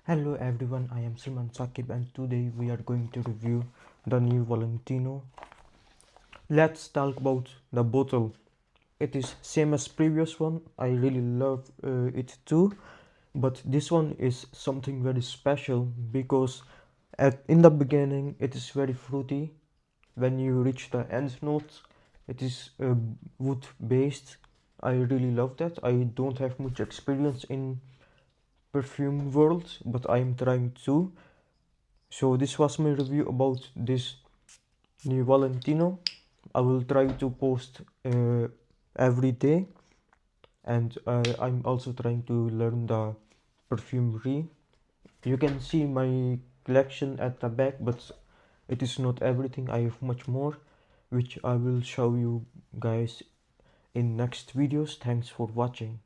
Hello everyone, I am Salman Sakib and today we are going to review the new Valentino. Let's talk about the bottle. It is same as previous one. I really love it too, but this one is something very special because in the beginning it is very fruity. When you reach the end note, it is wood based. I really love that. I don't have much experience in perfume world, but I am trying to. So this was my review about this new Valentino. I will try to post every day, and I'm also trying to learn the perfumery. You can see my collection at the back, but it is not everything. I have much more, which I will show you guys in next videos. Thanks for watching.